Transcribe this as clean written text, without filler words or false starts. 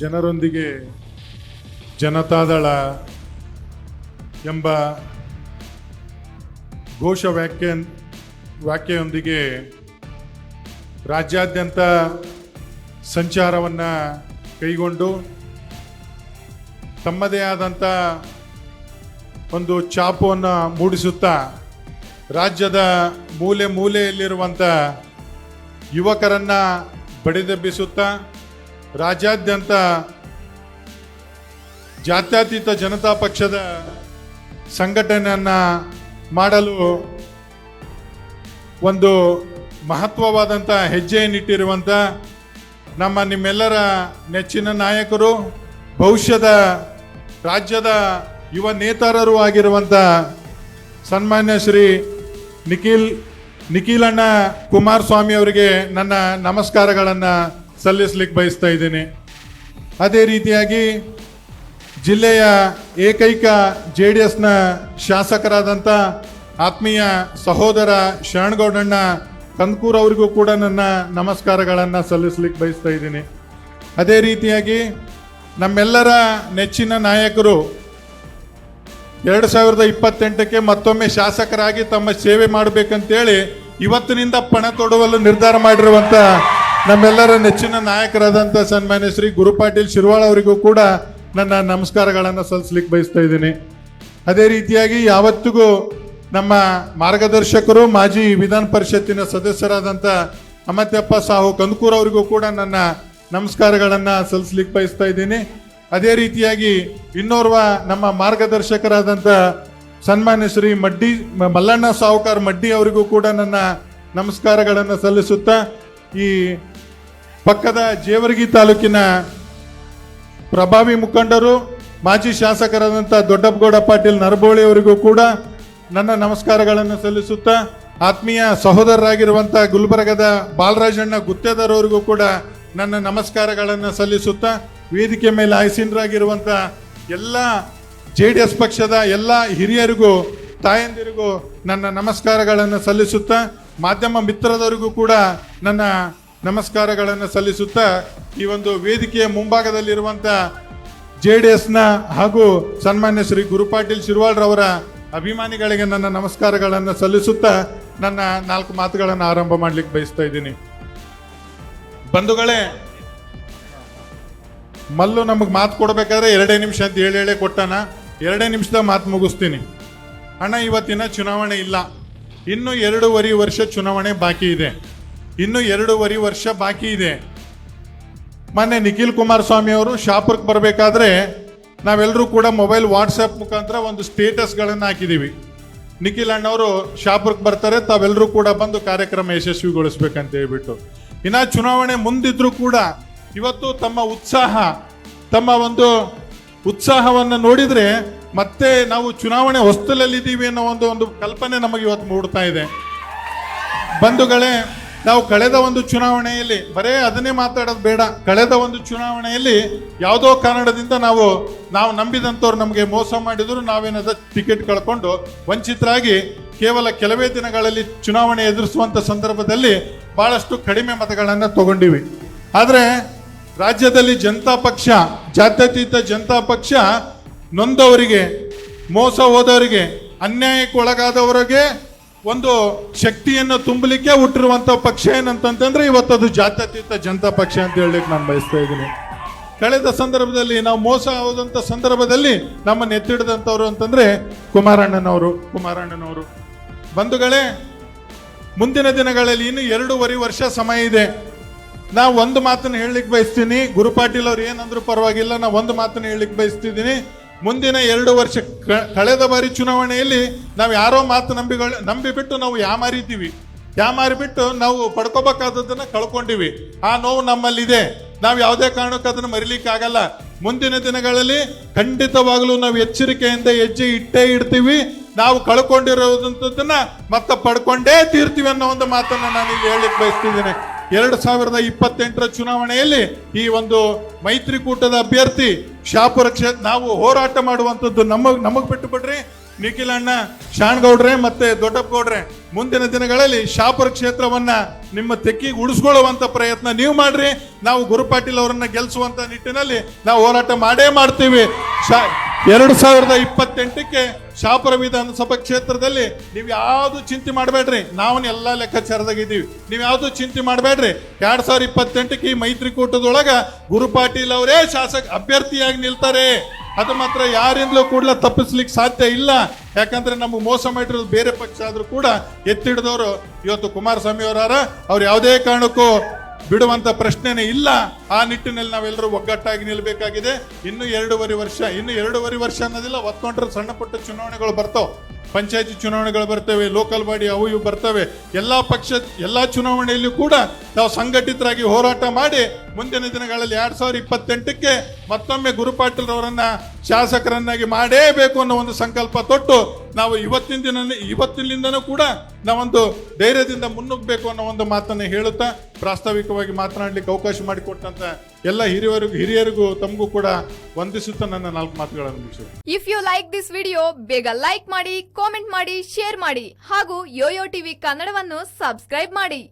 ಜನರೊಂದಿಗೆ ಜನತಾದಳ ಎಂಬ ಘೋಷ ವಾಕ್ಯದೊಂದಿಗೆ ರಾಜ್ಯಾದ್ಯಂತ ಸಂಚಾರವನ್ನು ಕೈಗೊಂಡು ತಮ್ಮದೇ ಆದಂಥ ಒಂದು ಛಾಪನ್ನು ಮೂಡಿಸುತ್ತಾ ರಾಜ್ಯದ ಮೂಲೆ ಮೂಲೆಯಲ್ಲಿರುವಂಥ ಯುವಕರನ್ನು ಬಡಿದೆಬ್ಬಿಸುತ್ತಾ ರಾಜ್ಯಾದ್ಯಂತ ಜಾತ್ಯತೀತ ಜನತಾ ಪಕ್ಷದ ಸಂಘಟನೆಯನ್ನು ಮಾಡಲು ಒಂದು ಮಹತ್ವವಾದಂಥ ಹೆಜ್ಜೆಯನ್ನಿಟ್ಟಿರುವಂಥ ನಿಮ್ಮೆಲ್ಲರ ನೆಚ್ಚಿನ ನಾಯಕರು, ಭವಿಷ್ಯದ ರಾಜ್ಯದ ಯುವ ನೇತಾರರು ಆಗಿರುವಂಥ ಸನ್ಮಾನ್ಯ ಶ್ರೀ ನಿಖಿಲಣ್ಣ ಕುಮಾರಸ್ವಾಮಿ ಅವರಿಗೆ ನನ್ನ ನಮಸ್ಕಾರಗಳನ್ನು ಸಲ್ಲಿಸಲಿಕ್ಕೆ ಬಯಸ್ತಾ ಇದ್ದೀನಿ. ಅದೇ ರೀತಿಯಾಗಿ ಜಿಲ್ಲೆಯ ಏಕೈಕ JDSನ ಶಾಸಕರಾದಂಥ ಆತ್ಮೀಯ ಸಹೋದರ ಶರಣಗೌಡಣ್ಣ ಕಂದಕೂರು ಅವರಿಗೂ ಕೂಡ ನನ್ನ ನಮಸ್ಕಾರಗಳನ್ನು ಸಲ್ಲಿಸಲಿಕ್ಕೆ ಬಯಸ್ತಾ ಇದ್ದೀನಿ. ಅದೇ ರೀತಿಯಾಗಿ ನಮ್ಮೆಲ್ಲರ ನೆಚ್ಚಿನ ನಾಯಕರು 2028ಕ್ಕೆ ಮತ್ತೊಮ್ಮೆ ಶಾಸಕರಾಗಿ ತಮ್ಮ ಸೇವೆ ಮಾಡಬೇಕಂತೇಳಿ ಇವತ್ತಿನಿಂದ ಪಣ ತೊಡುವಲು ನಿರ್ಧಾರ ಮಾಡಿರುವಂಥ ನಮ್ಮೆಲ್ಲರ ನೆಚ್ಚಿನ ನಾಯಕರಾದಂಥ ಸನ್ಮಾನ್ಯ ಶ್ರೀ ಗುರು ಪಾಟೀಲ್ ಶಿರ್ವಾಳ ಅವರಿಗೂ ಕೂಡ ನನ್ನ ನಮಸ್ಕಾರಗಳನ್ನು ಸಲ್ಲಿಸಲಿಕ್ಕೆ ಬಯಸ್ತಾ ಇದ್ದೀನಿ. ಅದೇ ರೀತಿಯಾಗಿ ಯಾವತ್ತಿಗೂ ನಮ್ಮ ಮಾರ್ಗದರ್ಶಕರು, ಮಾಜಿ ವಿಧಾನ ಪರಿಷತ್ತಿನ ಸದಸ್ಯರಾದಂಥ ಅಮತ್ಯಪ್ಪ ಸಾಹು ಕಂದಕೂರು ಅವರಿಗೂ ಕೂಡ ನನ್ನ ನಮಸ್ಕಾರಗಳನ್ನು ಸಲ್ಲಿಸಲಿಕ್ಕೆ ಬಯಸ್ತಾ ಇದ್ದೀನಿ. ಅದೇ ರೀತಿಯಾಗಿ ಇನ್ನೋರ್ವ ನಮ್ಮ ಮಾರ್ಗದರ್ಶಕರಾದಂಥ ಸನ್ಮಾನ್ಯ ಶ್ರೀ ಮಲ್ಲಣ್ಣ ಸಾಹುಕಾರ್ ಮಡ್ಡಿ ಅವರಿಗೂ ಕೂಡ ನನ್ನ ನಮಸ್ಕಾರಗಳನ್ನು ಸಲ್ಲಿಸುತ್ತಾ ಈ ಪಕ್ಕದ ಜೇವರ್ಗಿ ತಾಲೂಕಿನ ಪ್ರಭಾವಿ ಮುಖಂಡರು, ಮಾಜಿ ಶಾಸಕರಾದಂಥ ದೊಡ್ಡಪ್ಪಗೌಡ ಪಾಟೀಲ್ ನರಬೋಳಿ ಅವರಿಗೂ ಕೂಡ ನನ್ನ ನಮಸ್ಕಾರಗಳನ್ನು ಸಲ್ಲಿಸುತ್ತಾ ಆತ್ಮೀಯ ಸಹೋದರರಾಗಿರುವಂಥ ಗುಲ್ಬರ್ಗದ ಬಾಲರಾಜಣ್ಣ ಗುತ್ತೇದಾರ್ ಅವರಿಗೂ ಕೂಡ ನನ್ನ ನಮಸ್ಕಾರಗಳನ್ನು ಸಲ್ಲಿಸುತ್ತಾ ವೇದಿಕೆ ಮೇಲೆ ಆಸೀನರಾಗಿರುವಂಥ ಎಲ್ಲ JDS ಪಕ್ಷದ ಎಲ್ಲ ಹಿರಿಯರಿಗೂ, ತಾಯಂದಿರಿಗೂ ನನ್ನ ನಮಸ್ಕಾರಗಳನ್ನು ಸಲ್ಲಿಸುತ್ತಾ ಮಾಧ್ಯಮ ಮಿತ್ರದವರಿಗೂ ಕೂಡ ನನ್ನ ನಮಸ್ಕಾರಗಳನ್ನು ಸಲ್ಲಿಸುತ್ತಾ ಈ ಒಂದು ವೇದಿಕೆಯ ಮುಂಭಾಗದಲ್ಲಿರುವಂಥ JDSನ ಹಾಗೂ ಸನ್ಮಾನ್ಯ ಶ್ರೀ ಗುರು ಪಾಟೀಲ್ ಶಿರ್ವಾಳ್ರವರ ಅಭಿಮಾನಿಗಳಿಗೆ ನನ್ನ ನಮಸ್ಕಾರಗಳನ್ನು ಸಲ್ಲಿಸುತ್ತಾ ನನ್ನ 4 ಮಾತುಗಳನ್ನು ಆರಂಭ ಮಾಡಲಿಕ್ಕೆ ಬಯಸ್ತಾ ಇದ್ದೀನಿ. ಬಂಧುಗಳೇ, ಮಲ್ಲು ನಮಗೆ ಮಾತು ಕೊಡಬೇಕಾದ್ರೆ 2 ನಿಮಿಷ ಅಂತ ಹೇಳೇ ಕೊಟ್ಟಾನ. 2 ನಿಮಿಷದ ಮಾತು ಮುಗಿಸ್ತೀನಿ. ಅಣ್ಣ, ಇವತ್ತಿನ ಚುನಾವಣೆ ಇಲ್ಲ, ಇನ್ನು 2.5 ವರ್ಷ ಚುನಾವಣೆ ಬಾಕಿ ಇದೆ. ಇನ್ನು 2.5 ವರ್ಷ ಬಾಕಿ ಇದೆ. ಮೊನ್ನೆ ನಿಖಿಲ್ ಕುಮಾರಸ್ವಾಮಿ ಅವರು ಶಾಪುರಕ್ಕೆ ಬರಬೇಕಾದ್ರೆ ನಾವೆಲ್ಲರೂ ಕೂಡ ಮೊಬೈಲ್ ವಾಟ್ಸಪ್ ಮುಖಾಂತರ ಒಂದು ಸ್ಟೇಟಸ್ಗಳನ್ನು ಹಾಕಿದ್ದೀವಿ. ನಿಖಿಲ್ ಅಣ್ಣವರು ಶಾಪುರಕ್ಕೆ ಬರ್ತಾರೆ, ತಾವೆಲ್ಲರೂ ಕೂಡ ಬಂದು ಕಾರ್ಯಕ್ರಮ ಯಶಸ್ವಿಗೊಳಿಸ್ಬೇಕಂತ ಹೇಳ್ಬಿಟ್ಟು. ಇನ್ನು ಚುನಾವಣೆ ಮುಂದಿದ್ರು ಕೂಡ ಇವತ್ತು ತಮ್ಮ ಒಂದು ಉತ್ಸಾಹವನ್ನು ನೋಡಿದರೆ ಮತ್ತೆ ನಾವು ಚುನಾವಣೆ ಹೊಸ್ತಲಲ್ಲಿದ್ದೀವಿ ಅನ್ನೋ ಒಂದು ಕಲ್ಪನೆ ನಮಗೆ ಇವತ್ತು ಮೂಡ್ತಾ ಇದೆ. ಬಂಧುಗಳೇ, ನಾವು ಕಳೆದ ಒಂದು ಚುನಾವಣೆಯಲ್ಲಿ ಬರೇ ಅದನ್ನೇ ಮಾತಾಡೋದು ಬೇಡ. ಕಳೆದ ಒಂದು ಚುನಾವಣೆಯಲ್ಲಿ ಯಾವುದೋ ಕಾರಣದಿಂದ ನಾವು ನಂಬಿದಂಥವ್ರು ನಮಗೆ ಮೋಸ ಮಾಡಿದ್ರು, ನಾವೇನದ ಟಿಕೆಟ್ ಕಳ್ಕೊಂಡು ವಂಚಿತರಾಗಿ ಕೇವಲ ಕೆಲವೇ ದಿನಗಳಲ್ಲಿ ಚುನಾವಣೆ ಎದುರಿಸುವಂಥ ಸಂದರ್ಭದಲ್ಲಿ ಭಾಳಷ್ಟು ಕಡಿಮೆ ಮತಗಳನ್ನು ತಗೊಂಡಿವಿ. ಆದರೆ ರಾಜ್ಯದಲ್ಲಿ ಜನತಾ ಪಕ್ಷ, ಜಾತ್ಯತೀತ ಜನತಾ ಪಕ್ಷ ನೊಂದವರಿಗೆ, ಮೋಸ ಹೋದವರಿಗೆ, ಅನ್ಯಾಯಕ್ಕೆ ಒಳಗಾದವರಿಗೆ ಒಂದು ಶಕ್ತಿಯನ್ನು ತುಂಬಲಿಕ್ಕೆ ಹುಟ್ಟಿರುವಂಥ ಪಕ್ಷ ಏನಂತಂದ್ರೆ ಇವತ್ತದು ಜಾತ್ಯತೀತ ಜನತಾ ಪಕ್ಷ ಅಂತ ಹೇಳಲಿಕ್ಕೆ ನಾನು ಬಯಸ್ತಾ ಇದ್ದೀನಿ. ಕಳೆದ ಸಂದರ್ಭದಲ್ಲಿ ನಾವು ಮೋಸ ಹೋದಂಥ ಸಂದರ್ಭದಲ್ಲಿ ನಮ್ಮನ್ನು ಎತ್ತಿಡಿದಂಥವ್ರು ಅಂತಂದ್ರೆ ಕುಮಾರಣ್ಣನವರು. ಬಂಧುಗಳೇ, ಮುಂದಿನ ದಿನಗಳಲ್ಲಿ ಇನ್ನು 2.5 ವರ್ಷ ಸಮಯ ಇದೆ. ನಾವು ಒಂದು ಮಾತನ್ನು ಹೇಳಲಿಕ್ಕೆ ಬಯಸ್ತೀನಿ. ಗುರು ಪಾಟೀಲ್ ಅವ್ರು ಏನಂದ್ರೂ ಪರವಾಗಿಲ್ಲ, ನಾವು ಒಂದು ಮಾತನ್ನು ಹೇಳಲಿಕ್ಕೆ ಬಯಸ್ತಿದ್ದೀನಿ. ಮುಂದಿನ 2 ವರ್ಷ ಕಳೆದ ಬಾರಿ ಚುನಾವಣೆಯಲ್ಲಿ ನಾವು ಯಾರೋ ಮಾತು ನಂಬಿಬಿಟ್ಟು ನಾವು ಯಾಮಾರಿಬಿಟ್ಟು ನಾವು ಪಡ್ಕೋಬೇಕಾದದನ್ನ ಕಳ್ಕೊಂಡಿವಿ. ಆ ನೋವು ನಮ್ಮಲ್ಲಿದೆ. ನಾವು ಯಾವುದೇ ಕಾರಣಕ್ಕೂ ಅದನ್ನು ಮರಿಲಿಕ್ಕಾಗಲ್ಲ. ಮುಂದಿನ ದಿನಗಳಲ್ಲಿ ಖಂಡಿತವಾಗಲೂ ನಾವು ಎಚ್ಚರಿಕೆಯಿಂದ ಹೆಜ್ಜೆ ಇಡ್ತೀವಿ. ನಾವು ಕಳ್ಕೊಂಡಿರೋದಂಥದ್ದನ್ನ ಮತ್ತೆ ಪಡ್ಕೊಂಡೇ ತೀರ್ತೀವಿ ಅನ್ನೋ ಒಂದು ಮಾತನ್ನು ನಾನು ಇಲ್ಲಿ ಹೇಳಲಿಕ್ಕೆ ಬಯಸ್ತಿದ್ದೇನೆ. 2028ರ ಚುನಾವಣೆಯಲ್ಲಿ ಈ ಒಂದು ಮೈತ್ರಿಕೂಟದ ಅಭ್ಯರ್ಥಿ ಶಾಪುರ ಕ್ಷೇತ್ರ ನಾವು ಹೋರಾಟ ಮಾಡುವಂಥದ್ದು ನಮಗೆ ಬಿಟ್ಟು ಬಿಡ್ರಿ. ನಿಖಿಲಣ್ಣ ಶಾಣ್ಗೌಡ್ರೆ ಮತ್ತೆ ದೊಡ್ಡಪ್ಪ ಗೌಡ್ರೆ ಮುಂದಿನ ದಿನಗಳಲ್ಲಿ ಶಾಪುರ ಕ್ಷೇತ್ರವನ್ನ ನಿಮ್ಮ ತೆಕ್ಕಿಗೆ ಉಳಿಸ್ಕೊಳ್ಳುವಂತ ಪ್ರಯತ್ನ ನೀವು ಮಾಡ್ರಿ. ನಾವು ಗುರು ಪಾಟೀಲ್ ಅವರನ್ನ ಗೆಲ್ಲಿಸುವಂತ ನಿಟ್ಟಿನಲ್ಲಿ ನಾವು ಹೋರಾಟ ಮಾಡೇ ಮಾಡ್ತೀವಿ. 2028ಕ್ಕೆ ಶಾಪುರ ವಿಧಾನಸಭಾ ಕ್ಷೇತ್ರದಲ್ಲಿ ನೀವು ಯಾವ್ದು ಚಿಂತೆ ಮಾಡಬೇಡ್ರಿ, ನಾವು ಎಲ್ಲ ಲೆಕ್ಕಾಚಾರದಾಗಿದ್ದೀವಿ. ನೀವು ಯಾವ್ದು ಚಿಂತೆ ಮಾಡಬೇಡ್ರಿ. 2028ಕ್ಕೆ ಈ ಮೈತ್ರಿಕೂಟದೊಳಗ ಗುರು ಪಾಟೀಲ್ ಅವರೇ ಶಾಸಕ ಅಭ್ಯರ್ಥಿಯಾಗಿ ನಿಲ್ತಾರೆ. ಅದು ಮಾತ್ರ ಯಾರಿಂದಲೂ ಕೂಡ ತಪ್ಪಿಸ್ಲಿಕ್ಕೆ ಸಾಧ್ಯ ಇಲ್ಲ. ಯಾಕಂದ್ರೆ ನಮಗೆ ಮೋಸ ಮಾಡಿರೋದು ಬೇರೆ ಪಕ್ಷ ಆದ್ರೂ ಕೂಡ ಎತ್ತಿಡಿದವರು ಇವತ್ತು ಕುಮಾರಸ್ವಾಮಿ ಅವರಾರ. ಅವ್ರು ಯಾವುದೇ ಕಾರಣಕ್ಕೂ ಬಿಡುವಂತ ಪ್ರಶ್ನೆನೇ ಇಲ್ಲ. ಆ ನಿಟ್ಟಿನಲ್ಲಿ ನಾವೆಲ್ಲರೂ ಒಗ್ಗಟ್ಟಾಗಿ ನಿಲ್ಬೇಕಾಗಿದೆ. ಇನ್ನು 2.5 ವರ್ಷ ಅನ್ನೋದಿಲ್ಲ. ಒತ್ಕೊಂಡ್ರೆ ಸಣ್ಣ ಪುಟ್ಟ ಚುನಾವಣೆಗಳು ಬರ್ತಾವೆ, ಪಂಚಾಯತಿ ಚುನಾವಣೆಗಳು ಬರ್ತವೆ, ಲೋಕಲ್ ಬಾಡಿ ಅವು ಇವು ಬರ್ತವೆ. ಎಲ್ಲಾ ಚುನಾವಣೆಯಲ್ಲೂ ಕೂಡ ನಾವು ಸಂಘಟಿತರಾಗಿ ಹೋರಾಟ ಮಾಡಿ ಮುಂದಿನ ದಿನಗಳಲ್ಲಿ 2028ಕ್ಕೆ ಮತ್ತೊಮ್ಮೆ ಗುರು ಪಾಟೀಲ್ ಅವರನ್ನ ಶಾಸಕರನ್ನಾಗಿ ಮಾಡೇಬೇಕು ಅನ್ನೋ ಒಂದು ಸಂಕಲ್ಪ ತೊಟ್ಟು ನಾವು ಇವತ್ತಿನಿಂದನೂ ಕೂಡ ನಾವೊಂದು ಧೈರ್ಯದಿಂದ ಮುನ್ನುಗ್ಗಬೇಕು ಅನ್ನೋ ಒಂದು ಮಾತನ್ನ ಹೇಳುತ್ತಾ ಪ್ರಾಸ್ತಾವಿಕವಾಗಿ ಮಾತನಾಡ್ಲಿಕ್ಕೆ ಅವಕಾಶ ಮಾಡಿಕೊಟ್ಟಂತ ಎಲ್ಲ ಹಿರಿಯರಿಗೂ ತಮಗೂ ಕೂಡ ವಂದಿಸುತ್ತಾ ನನ್ನ 4 ಮಾತುಗಳನ್ನು ಮುಗಿಸುತ್ತೇನೆ. If you like this video ಬೇಗ ಲೈಕ್ ಮಾಡಿ, ಕಾಮೆಂಟ್ ಮಾಡಿ, ಶೇರ್ ಮಾಡಿ ಹಾಗೂ ಯೋಯೋ ಟಿವಿ ಕನ್ನಡವನ್ನು ಸಬ್ಸ್ಕ್ರೈಬ್ ಮಾಡಿ.